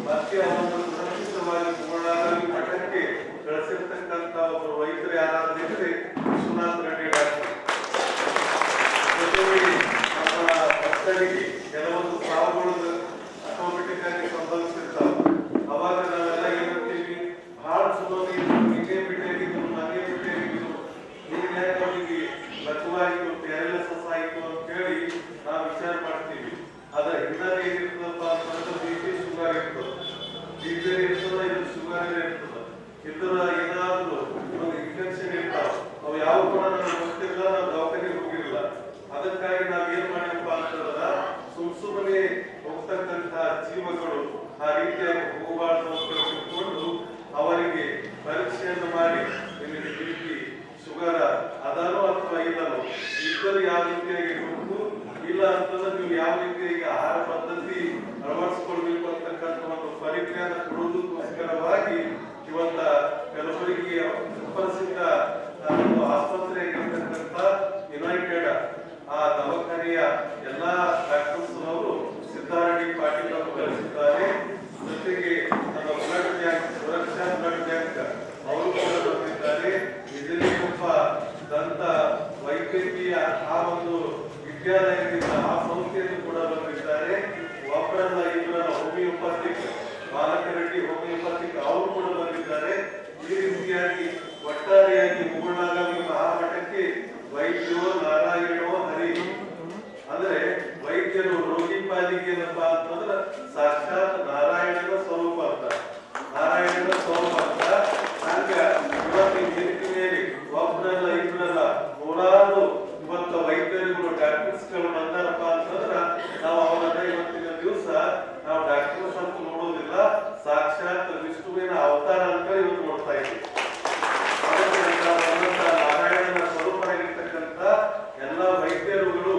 ಮತ್ತೆ ಅವರನ್ನು ಸುರಕ್ಷಿತವಾಗಿ ಪೂರ್ಣಾಗಿ ಮಠಕ್ಕೆ ಕಳಿಸಿರ್ತಕ್ಕಂಥ ಆರಾಧನೆ ವಿಶ್ವನಾಥ್ ರೆಡ್ಡಿ ಡಾಕ್ಟರ್. ಜೊತೆಗೆ ನಮ್ಮ ಭಕ್ತರಿಗೆ ಕೆಲವೊಂದು ಸಾವುಗಳು ಆಟೋಮೆಟಿಕ್ ಆಗಿ ಸಂಭವಿಸಿರ್ತಾವೆ. ಅವಾಗ ನಾವೆಲ್ಲ ಏನಂತೀವಿ, ಬಹಳ ಚಲೋ ನಿನ್ನೆ ಬಿಟ್ಟಿದ್ರು, ಮನೆ ಬಿಟ್ಟಿದ್ರು, ಈಗ ಅವರಿಗೆ ಲಘುವಾಯಿತು, ಪ್ಯಾರಲಿಸಿಸ್ ಆಯಿತು ಅಂತ ಹೇಳಿ ನಾವು ವಿಚಾರ ಮಾಡ್ತೀವಿ. ಅದರ ಹಿನ್ನೆಲೆ ಏನಿರ್ತದಪ್ಪ ಅಂತಂದ್ರೆ BP ಶುಗರ್ ಇರ್ತದೆ, BP ಇರ್ತದೆ, ಇದು ಶುಗರ್ ಇರ್ತದೆ, ಇದರ ಏನಾದ್ರು ಇನ್ಫೆಕ್ಷನ್ ಇರ್ತಾವ. ಅವು ಯಾವ ಕೂಡ ನಮ್ಗೆ ಗೊತ್ತಿಲ್ಲ, ನಾವು ದವಾಖಾನೆಗೆ ಹೋಗಿಲ್ಲ. ಅದಕ್ಕಾಗಿ ನಾವ್ ಏನ್ ಮಾಡಿಪ್ಪ ಅಂತಂದ್ರ ಸುಮ್ಮನೆ ಹೋಗ್ತಕ್ಕಂತ ಜೀವಗಳು ಆ ರೀತಿಯಾಗಿ ಹೋಗಬಾರ್ದು ಅಂತ ತಿಳ್ಕೊಂಡು ಅವರಿಗೆ ಪರೀಕ್ಷೆಯನ್ನು ಮಾಡಿ ನಿಮಗೆ BP ಶುಗರ್ ಅದಾನೋ ಅಥವಾ ಇಲ್ಲನೋ, ಇದ್ದರೂ ಯಾವ ರೀತಿಯಾಗಿ ಉಂಟು ಇಲ್ಲ ಅಂತಂದ್ರೆ ನೀವು ಯಾವ ರೀತಿಯಾಗಿ ಆಹಾರ ಪದ್ಧತಿ ಅಳವಡಿಸ್ಕೊಳ್ಬೇಕು ಅಂತಕ್ಕಂಥ ಒಂದು ಪರಿಜ್ಞಾನ ಕೊಡುವುದಕ್ಕೋಸ್ಕರವಾಗಿ ಇವತ್ತ ಕಲಬುರಗಿಯ ಸುಪ್ರಸಿದ್ಧ ಆಸ್ಪತ್ರೆಯಾಗಿರ್ತಕ್ಕಂಥ ಯುನೈಟೆಡ್ ಆ ದವಾಖಾನೆಯ ಎಲ್ಲಾ ಡಾಕ್ಟರ್ಸ್ ಅವರು ಸಿದ್ದಾರೆಡ್ಡಿ ಪಾಟೀಲ್ ಅವರು ಕಳಿಸಿದ್ದಾರೆ. ಜೊತೆಗೆ ನಮ್ಮ ಬ್ಲಡ್ ಬ್ಯಾಂಕ್, ಸುರಕ್ಷಾ ಬ್ಲಡ್ ಬ್ಯಾಂಕ್ ಅವರು ಕೂಡ ಬಂದಿದ್ದಾರೆ. ಇದರಿಂದ ದಂತ ವೈದ್ಯಕೀಯ ಆ ಒಂದು ವಿದ್ಯಾಲಯದಿಂದ ಆ ಸಂಸ್ಥೆಯನ್ನು ಕೂಡ ಬಂದಿದ್ದಾರೆ. ಒಬ್ಬರಲ್ಲ ಇಬ್ಬರಲ್ಲ, ಹೋಮಿಯೋಪತಿಕ್ ಬಾಲಕರೆಡ್ಡಿ ಹೋಮಿಯೋಪತಿಕ್ ಅವರು ಕೂಡ ಬಂದಿದ್ದಾರೆ. ಈ ರೀತಿಯಾಗಿ ಒಟ್ಟಾರೆಯಾಗಿ ಮುಗುಳ್ನಾಗಾವಿ ಮಹಾಮಠಕ್ಕೆ ವೈದ್ಯೋ ನಾರಾಯಣೋ ಹರಿ ಅಂದ್ರೆ ವೈದ್ಯರು ರೋಗಿ ಪಾಲಿಗೆ ಏನಪ್ಪ ಅಂತಂದ್ರೆ ಸಾಕ್ಷಾತ್ ನಾರಾಯಣನ ಸ್ವರೂಪ ಅಂತ, ನಾರಾಯಣನ ಸ್ವರೂಪ ಅಂತ. ಹಂಗ ಇವತ್ತಿನ ರೀತಿಯಲ್ಲಿ ಒಬ್ಬರಲ್ಲ ಇಬ್ಬರಲ್ಲ ನೂರಾರು ಇವತ್ತು ವೈದ್ಯರುಗಳು ಡಾಕ್ಟರ್ಸ್ ಗಳು ಬಂದಾರಪ್ಪ ಅಂತಂದ್ರ ನಾವು ಅವರನ್ನ ಇವತ್ತಿನ ದಿವಸ ನಾವು ಡಾಕ್ಟರ್ಸ್ ಅಂತ ನೋಡೋದಿಲ್ಲ, ಸಾಕ್ಷಾತ್ ವಿಷ್ಣುವಿನ ಅವತಾರ ಅಂತ ಇವತ್ತು ನೋಡ್ತಾ ಇದ್ದೀವಿ. ನಾರಾಯಣನ ಸ್ವರೂಪರಾಗಿರ್ತಕ್ಕಂಥ ಎಲ್ಲ ವೈದ್ಯರುಗಳು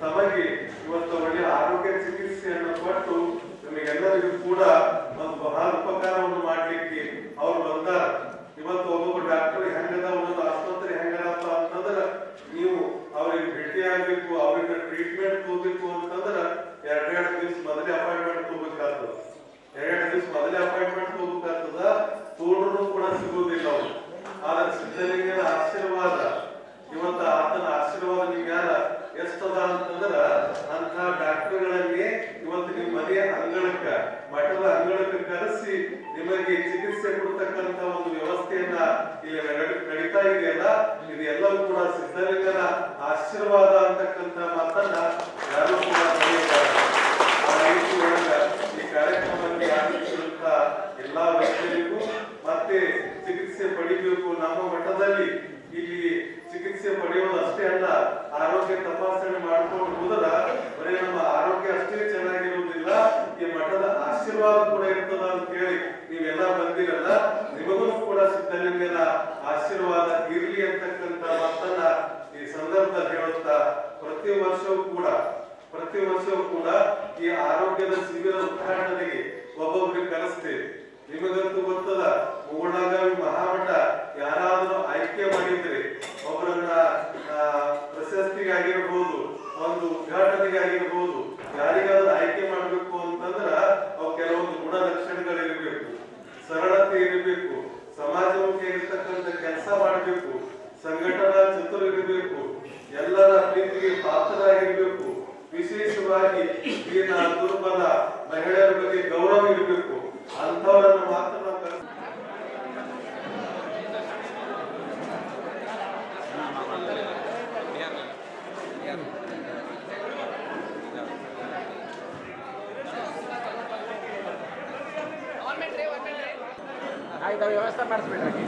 ತಮಗೆ ಇವತ್ತು ಒಳ್ಳೆಯ ಆರೋಗ್ಯ ಚಿಕಿತ್ಸೆಯನ್ನು ಕೊಟ್ಟು ನಿಮಗೆಲ್ಲರಿಗೂ ಕೂಡ ಒಂದು ಬಹಳ ಉಪಕಾರವನ್ನು ಮಾಡ್ಲಿಕ್ಕೆ ಅವ್ರು ಬಂದಾರ. ಇವತ್ತು ಒಬ್ಬೊಬ್ಬ ಡಾಕ್ಟರ್ ಹೆಂಗದ, ಒಂದೊಂದು ಆಸ್ಪತ್ರೆ ಹೆಂಗದಪ್ಪ ಅಂತಂದ್ರ ನೀವು ಅವ್ರಿಗೆ ಭೇಟಿ ಆಗ್ಬೇಕು, ಅವ್ರಿಗೆ ಟ್ರೀಟ್ಮೆಂಟ್ ತಗೋಬೇಕು ಅಂತಂದ್ರ ಎರಡೆರಡು ದಿವಸ ಮೊದಲೇ ಅಪಾಯಿಂಟ್ಮೆಂಟ್ ತಗೋಬೇಕಾಗ್ತದ, ಎರಡೆರಡು ದಿವಸ ಮೊದಲೇ ಅಪಾಯಿಂಟ್ಮೆಂಟ್ ತಗೋಬೇಕಾಗ್ತದ. ತೋಡ್ರು ಕೂಡ ಸಿಗೋದಿಲ್ಲ ಅವ್ರು. ಆದ್ರೆ ಸಿದ್ಧಲಿಂಗನ ಆಶೀರ್ವಾದ, ಇವತ್ತ ಆತನ ಆಶೀರ್ವಾದ ನಿಮ್ಗ್ಯಾರ ಎಷ್ಟದ ಅಂತಂದ್ರ ಅಂತ ಡಾಕ್ಟರ್ಗಳಲ್ಲಿ ಇವತ್ತು ನಿಮ್ಮ ಮನೆಯ ಅಂಗಳಕ್ಕ, ಮಠದ ಅಂಗಳಕ್ಕ ಕರೆಸಿ ನಿಮಗೆ ಚಿಕಿತ್ಸೆ ಕೊಡ್ತಕ್ಕಂತ ಒಂದು ವ್ಯವಸ್ಥೆಯನ್ನ ಇಲ್ಲಿ ನಡೀತಾ ಇದೆಯಲ್ಲ, ಇದು ಎಲ್ಲವೂ ಕೂಡ ಸಿದ್ಧಲಿಂಗನ ಆಶೀರ್ವಾದ ಅಂತಕ್ಕಂತ ಮಾತನ್ನ ಯಾರು ಕೂಡ ತಿಳಿಯಬಾರದು. ಆ ರೀತಿ ಒಳಗ ಈ ಕಾರ್ಯಕ್ರಮಕ್ಕೆ ಆಗಮಿಸಿದಂತ ಎಲ್ಲಾ ವೈದ್ಯರಿಗೂ ಮತ್ತೆ ಚಿಕಿತ್ಸೆ ಪಡಿಬೇಕು. ನಮ್ಮ ಮಠದಲ್ಲಿ ಇಲ್ಲಿ ಚಿಕಿತ್ಸೆ ಪಡೆಯೋದು ಅಷ್ಟೇ ಅಲ್ಲ, ಆರೋಗ್ಯ ತಪಾಸಣೆ ಮಾಡ್ಕೊಂಡು ಹೋದ್ರ ಬರೀ ನಮ್ಮ ಆರೋಗ್ಯ ಅಷ್ಟೇ ಚೆನ್ನಾಗಿರುವುದಿಲ್ಲ, ಈ ಮಠದ ಆಶೀರ್ವಾದ ಕೂಡ ಇರ್ತದ ಅಂತ ಹೇಳಿ ನೀವೆಲ್ಲ ಬಂದಿರಲ್ಲ, ನಿಮಗೂ ಕೂಡ ಸಿದ್ಧಲಿಂಗನ ಆಶೀರ್ವಾದ ಇರ್ಲಿ ಅಂತಕ್ಕಂಥ ಮಾತನ್ನ ಈ ಸಂದರ್ಭದಲ್ಲಿ ಹೇಳುತ್ತಾ ಪ್ರತಿ ವರ್ಷವೂ ಕೂಡ ಈ ಆರೋಗ್ಯದ ಶಿಬಿರ ಉದ್ಘಾಟನೆಗೆ ಒಬ್ಬೊಬ್ಬರಿಗೆ ಕರೆಸ್ತೇವೆ. ನಿಮಗಂತೂ ಗೊತ್ತದ, ಮುಗುಳ್ನಾಗಾವಿ ಮಹಾಮಠ ಯಾರಾದರೂ ಆಯ್ಕೆ ಮಾಡಿದ್ರೆ ಒಬ್ಬರನ್ನ ಪ್ರಶಸ್ತಿಗಾಗಿರ್ಬೋದು, ಒಂದು ಉದ್ಘಾಟನೆಗಾಗಿರ್ಬೋದು, ಯಾರಿಗಾದ್ರೂ ಆಯ್ಕೆ ಮಾಡ್ಬೇಕು ಅಂತಂದ್ರ ಅವು ಕೆಲವೊಂದು ಗುಣಲಕ್ಷಣಗಳಿರ್ಬೇಕು, ಸರಳತೆ ಇರಬೇಕು, ಸಮಾಜಮುಖಿ ಇರತಕ್ಕಂಥ ಕೆಲಸ ಮಾಡಬೇಕು, ಸಂಘಟನಾ ಚತುರ ಇರಬೇಕು, ಎಲ್ಲರ ಪ್ರೀತಿಗೆ ಪಾತ್ರರಾಗಿರ್ಬೇಕು, ವಿಶೇಷವಾಗಿ ದೀನ ದುರ್ಬಲ ಮಹಿಳೆಯರ ಬಗ್ಗೆ ಗೌರವ ಇರಬೇಕು. ಅಂಥವರನ್ನು ಮಾತ್ರ ನಾವು ಆಯ್ತು, ವ್ಯವಸ್ಥೆ ಮಾಡಿಸ್ಬಿಡ್ರಿ.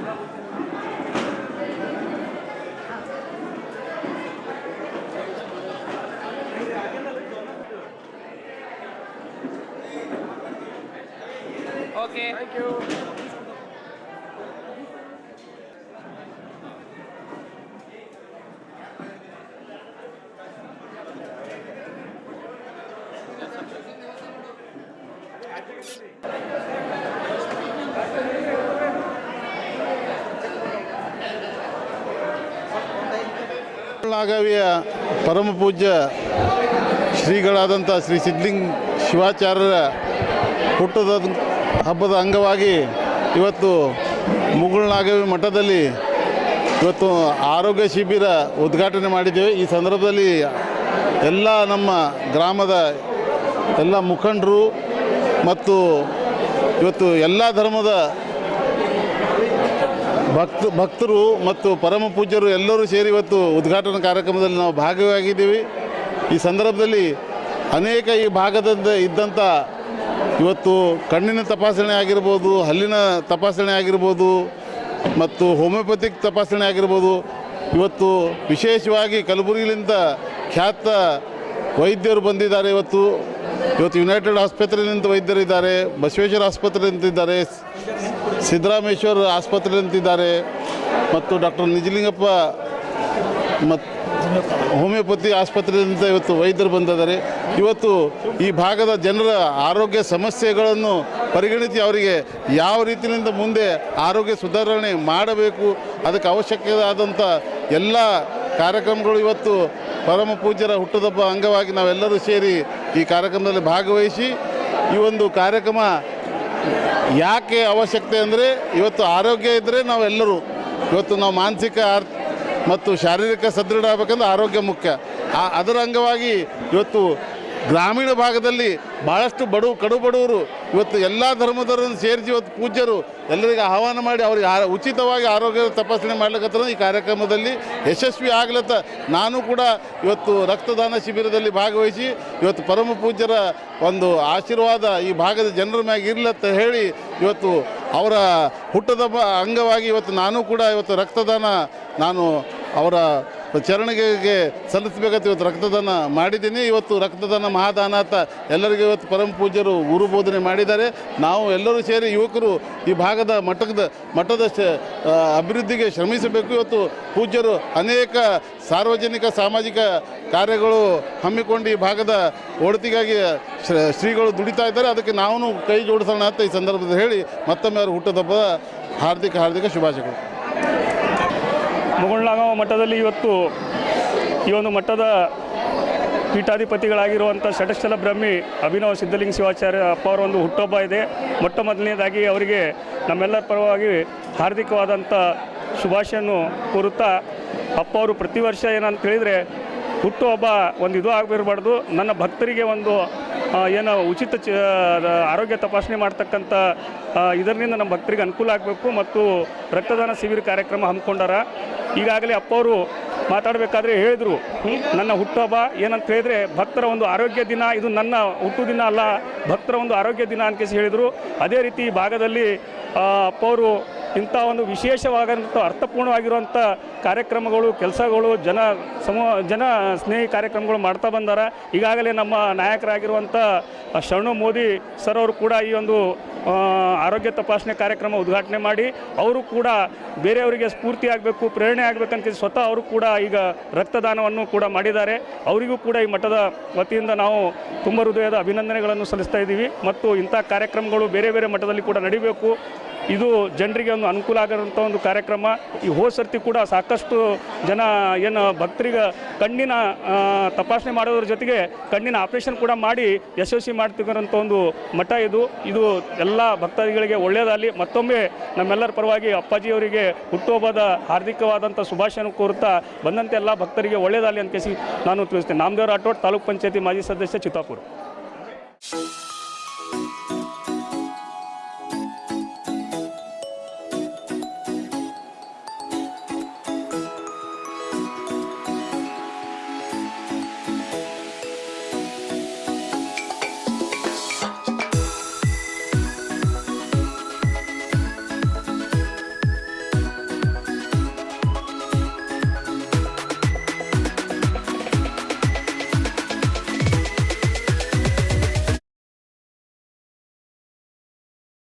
Okay, thank you. ನಾಗಾವಿಯ ಪರಮ ಪೂಜ್ಯ ಶ್ರೀಗಳಾದಂಥ ಶ್ರೀ ಸಿದ್ಧಲಿಂಗ ಶಿವಾಚಾರ್ಯರ ಹುಟ್ಟದ ಹಬ್ಬದ ಅಂಗವಾಗಿ ಇವತ್ತು ಮುಗುಳ್ನಾಗಾವಿ ಮಠದಲ್ಲಿ ಇವತ್ತು ಆರೋಗ್ಯ ಶಿಬಿರ ಉದ್ಘಾಟನೆ ಮಾಡಿದ್ದೇವೆ. ಈ ಸಂದರ್ಭದಲ್ಲಿ ಎಲ್ಲ ನಮ್ಮ ಗ್ರಾಮದ ಎಲ್ಲ ಮುಖಂಡರು ಮತ್ತು ಇವತ್ತು ಎಲ್ಲ ಧರ್ಮದ ಭಕ್ತರು ಮತ್ತು ಪರಮ ಪೂಜ್ಯರು ಎಲ್ಲರೂ ಸೇರಿ ಇವತ್ತು ಉದ್ಘಾಟನಾ ಕಾರ್ಯಕ್ರಮದಲ್ಲಿ ನಾವು ಭಾಗವಾಗಿದ್ದೀವಿ. ಈ ಸಂದರ್ಭದಲ್ಲಿ ಅನೇಕ ಈ ಭಾಗದಿಂದ ಇದ್ದಂಥ ಇವತ್ತು ಕಣ್ಣಿನ ತಪಾಸಣೆ ಆಗಿರ್ಬೋದು, ಹಲ್ಲಿನ ತಪಾಸಣೆ ಆಗಿರ್ಬೋದು ಮತ್ತು ಹೋಮಿಯೋಪತಿಕ್ ತಪಾಸಣೆ ಆಗಿರ್ಬೋದು. ಇವತ್ತು ವಿಶೇಷವಾಗಿ ಕಲಬುರಗಿಯಿಂದ ಖ್ಯಾತ ವೈದ್ಯರು ಬಂದಿದ್ದಾರೆ. ಇವತ್ತು ಯುನೈಟೆಡ್ ಆಸ್ಪತ್ರೆಯಿಂದ ವೈದ್ಯರಿದ್ದಾರೆ, ಬಸವೇಶ್ವರ ಆಸ್ಪತ್ರೆಯಿಂದ ಇದ್ದಾರೆ, ಸಿದ್ದರಾಮೇಶ್ವರ ಆಸ್ಪತ್ರೆಯಿಂದ ಇದ್ದಾರೆ ಮತ್ತು ಡಾಕ್ಟರ್ ನಿಜಲಿಂಗಪ್ಪ ಮತ್ತು ಹೋಮಿಯೋಪತಿ ಆಸ್ಪತ್ರೆಯಿಂದ ಇವತ್ತು ವೈದ್ಯರು ಬಂದಿದ್ದಾರೆ. ಇವತ್ತು ಈ ಭಾಗದ ಜನರ ಆರೋಗ್ಯ ಸಮಸ್ಯೆಗಳನ್ನು ಪರಿಗಣಿಸಿ ಅವರಿಗೆ ಯಾವ ರೀತಿಯಿಂದ ಮುಂದೆ ಆರೋಗ್ಯ ಸುಧಾರಣೆ ಮಾಡಬೇಕು, ಅದಕ್ಕೆ ಅವಶ್ಯಕವಾದಂಥ ಎಲ್ಲ ಕಾರ್ಯಕ್ರಮಗಳು ಇವತ್ತು ಪರಮ ಪೂಜ್ಯರ ಹುಟ್ಟುಹಬ್ಬ ಅಂಗವಾಗಿ ನಾವೆಲ್ಲರೂ ಸೇರಿ ಈ ಕಾರ್ಯಕ್ರಮದಲ್ಲಿ ಭಾಗವಹಿಸಿ ಈ ಒಂದು ಕಾರ್ಯಕ್ರಮ ಯಾಕೆ ಅವಶ್ಯಕತೆ ಅಂದರೆ ಇವತ್ತು ಆರೋಗ್ಯ ಇದ್ದರೆ ನಾವೆಲ್ಲರೂ ಇವತ್ತು ನಾವು ಮಾನಸಿಕ ಮತ್ತು ಶಾರೀರಿಕ ಸದೃಢ ಆಗಬೇಕಂದ್ರೆ ಆರೋಗ್ಯ ಮುಖ್ಯ. ಅದರ ಅಂಗವಾಗಿ ಇವತ್ತು ಗ್ರಾಮೀಣ ಭಾಗದಲ್ಲಿ ಭಾಳಷ್ಟು ಕಡು ಬಡವರು ಇವತ್ತು ಎಲ್ಲ ಧರ್ಮದವರನ್ನು ಸೇರಿಸಿ ಇವತ್ತು ಪೂಜ್ಯರು ಎಲ್ಲರಿಗೆ ಆಹ್ವಾನ ಮಾಡಿ ಅವರಿಗೆ ಉಚಿತವಾಗಿ ಆರೋಗ್ಯ ತಪಾಸಣೆ ಮಾಡ್ಲಿಕ್ಕೆ ಈ ಕಾರ್ಯಕ್ರಮದಲ್ಲಿ ಯಶಸ್ವಿ ಆಗ್ಲತ್ತ ನಾನು ಕೂಡ ಇವತ್ತು ರಕ್ತದಾನ ಶಿಬಿರದಲ್ಲಿ ಭಾಗವಹಿಸಿ ಇವತ್ತು ಪರಮ ಪೂಜ್ಯರ ಒಂದು ಆಶೀರ್ವಾದ ಈ ಭಾಗದ ಜನರ ಮ್ಯಾಗ ಇರ್ಲತ್ತ ಹೇಳಿ ಇವತ್ತು ಅವರ ಹುಟ್ಟುಹಬ್ಬ ಅಂಗವಾಗಿ ಇವತ್ತು ನಾನು ಕೂಡ ಇವತ್ತು ರಕ್ತದಾನ ನಾನು ಅವರ ಚರಣೆಗೆ ಸಲ್ಲಿಸಬೇಕಂತ ಇವತ್ತು ರಕ್ತದಾನ ಮಾಡಿದ್ದೀನಿ. ಇವತ್ತು ರಕ್ತದಾನ ಮಹಾದಾನ ಅಂತ ಎಲ್ಲರಿಗೂ ಇವತ್ತು ಪರಮ ಪೂಜ್ಯರು ಗುರು ಬೋಧನೆ ಮಾಡಿದ್ದಾರೆ. ನಾವು ಎಲ್ಲರೂ ಸೇರಿ ಯುವಕರು ಈ ಭಾಗದ ಮಟ್ಟದ ಅಭಿವೃದ್ಧಿಗೆ ಶ್ರಮಿಸಬೇಕು. ಇವತ್ತು ಪೂಜ್ಯರು ಅನೇಕ ಸಾರ್ವಜನಿಕ ಸಾಮಾಜಿಕ ಕಾರ್ಯಗಳು ಹಮ್ಮಿಕೊಂಡು ಈ ಭಾಗದ ಒಡತಿಗಾಗಿ ಶ್ರೀಗಳು ದುಡಿತಾ ಇದ್ದಾರೆ. ಅದಕ್ಕೆ ನಾವು ಕೈ ಜೋಡಿಸೋಣ ಅಂತ ಈ ಸಂದರ್ಭದಲ್ಲಿ ಹೇಳಿ ಮತ್ತೊಮ್ಮೆ ಅವರು ಹುಟ್ಟುಹಬ್ಬದ ಹಾರ್ದಿಕ ಶುಭಾಶಯಗಳು. ಮುಗುಳ್ನಾಗಾಂವ ಮಠದಲ್ಲಿ ಇವತ್ತು ಈ ಒಂದು ಮಠದ ಪೀಠಾಧಿಪತಿಗಳಾಗಿರುವಂಥ ಷಟಸ್ಥಲ ಬ್ರಹ್ಮಿ ಅಭಿನವ ಸಿದ್ಧಲಿಂಗ ಶಿವಾಚಾರ್ಯ ಅಪ್ಪ ಅವರ ಒಂದು ಹುಟ್ಟುಹಬ್ಬ ಇದೆ. ಮೊಟ್ಟ ಮೊದಲನೇದಾಗಿ ಅವರಿಗೆ ನಮ್ಮೆಲ್ಲರ ಪರವಾಗಿ ಹಾರ್ದಿಕವಾದಂಥ ಶುಭಾಶಯನ್ನು ಕೋರುತ್ತಾ, ಅಪ್ಪ ಅವರು ಪ್ರತಿ ವರ್ಷ ಏನಂತ ಹೇಳಿದರೆ ಹುಟ್ಟುಹಬ್ಬ ಒಂದು ಇದು ಆಗಿರಬಾರ್ದು, ನನ್ನ ಭಕ್ತರಿಗೆ ಒಂದು ಏನು ಉಚಿತ ಆರೋಗ್ಯ ತಪಾಸಣೆ ಮಾಡ್ತಕ್ಕಂಥ ಇದರಿಂದ ನಮ್ಮ ಭಕ್ತರಿಗೆ ಅನುಕೂಲ ಆಗಬೇಕು ಮತ್ತು ರಕ್ತದಾನ ಶಿಬಿರ ಕಾರ್ಯಕ್ರಮ ಹಮ್ಮಿಕೊಂಡಾರ. ಈಗಾಗಲೇ ಅಪ್ಪವರು ಮಾತಾಡಬೇಕಾದ್ರೆ ಹೇಳಿದರು, ನನ್ನ ಹುಟ್ಟುಹಬ್ಬ ಏನಂತ ಹೇಳಿದರೆ ಭಕ್ತರ ಒಂದು ಆರೋಗ್ಯ ದಿನ, ಇದು ನನ್ನ ಹುಟ್ಟು ದಿನ ಅಲ್ಲ, ಭಕ್ತರ ಒಂದು ಆರೋಗ್ಯ ದಿನ ಅಂತ ಹೇಳಿದರು. ಅದೇ ರೀತಿ ಈ ಭಾಗದಲ್ಲಿ ಅಪ್ಪವರು ಇಂಥ ಒಂದು ವಿಶೇಷವಾದಂಥ ಅರ್ಥಪೂರ್ಣವಾಗಿರುವಂಥ ಕಾರ್ಯಕ್ರಮಗಳು, ಕೆಲಸಗಳು, ಜನ ಸ್ನೇಹಿ ಕಾರ್ಯಕ್ರಮಗಳು ಮಾಡ್ತಾ ಬಂದಾರ. ಈಗಾಗಲೇ ನಮ್ಮ ನಾಯಕರಾಗಿರುವಂಥ ಶರಣು ಮೋದಿ ಸರ್ ಅವರು ಕೂಡ ಈ ಒಂದು ಆರೋಗ್ಯ ತಪಾಸಣೆ ಕಾರ್ಯಕ್ರಮ ಉದ್ಘಾಟನೆ ಮಾಡಿ ಅವರು ಕೂಡ ಬೇರೆಯವರಿಗೆ ಸ್ಫೂರ್ತಿ ಆಗಬೇಕು, ಪ್ರೇರಣೆ ಆಗಬೇಕಂತ ಸ್ವತಃ ಅವರು ಕೂಡ ಈಗ ರಕ್ತದಾನವನ್ನು ಕೂಡ ಮಾಡಿದ್ದಾರೆ. ಅವರಿಗೂ ಕೂಡ ಈ ಮಠದ ವತಿಯಿಂದ ನಾವು ತುಂಬ ಹೃದಯದ ಅಭಿನಂದನೆಗಳನ್ನು ಸಲ್ಲಿಸ್ತಾ ಇದ್ದೀವಿ. ಮತ್ತು ಇಂಥ ಕಾರ್ಯಕ್ರಮಗಳು ಬೇರೆ ಬೇರೆ ಮಠದಲ್ಲಿ ಕೂಡ ನಡಿಬೇಕು. ಇದು ಜನರಿಗೆ ಒಂದು ಅನುಕೂಲ ಆಗಿರುವಂಥ ಒಂದು ಕಾರ್ಯಕ್ರಮ. ಈ ಹೋದ ಸರ್ತಿ ಕೂಡ ಸಾಕಷ್ಟು ಜನ ಏನು ಭಕ್ತರಿಗೆ ಕಣ್ಣಿನ ತಪಾಸಣೆ ಮಾಡೋದ್ರ ಜೊತೆಗೆ ಕಣ್ಣಿನ ಆಪರೇಷನ್ ಕೂಡ ಮಾಡಿ ಯಶಸ್ವಿ ಮಾಡ್ತಿರೋಂಥ ಒಂದು ಮಠ ಇದು ಎಲ್ಲ ಭಕ್ತಾದಿಗಳಿಗೆ ಒಳ್ಳೆಯದಾಗಲಿ. ಮತ್ತೊಮ್ಮೆ ನಮ್ಮೆಲ್ಲರ ಪರವಾಗಿ ಅಪ್ಪಾಜಿಯವರಿಗೆ ಹುಟ್ಟುಹಬ್ಬದ ಹಾರ್ದಿಕವಾದಂಥ ಶುಭಾಶಯವನ್ನು ಕೋರುತ್ತಾ ಬಂದಂತೆ ಎಲ್ಲ ಭಕ್ತರಿಗೆ ಒಳ್ಳೆಯದಾಗಲಿ ಅಂತ ನಾನು ತಿಳಿಸ್ತೇನೆ. ನಾಮದೇವ ರಾಠೋಡ್, ತಾಲೂಕ್ ಪಂಚಾಯತಿ ಮಾಜಿ ಸದಸ್ಯ, ಚಿತ್ತಾಪುರ.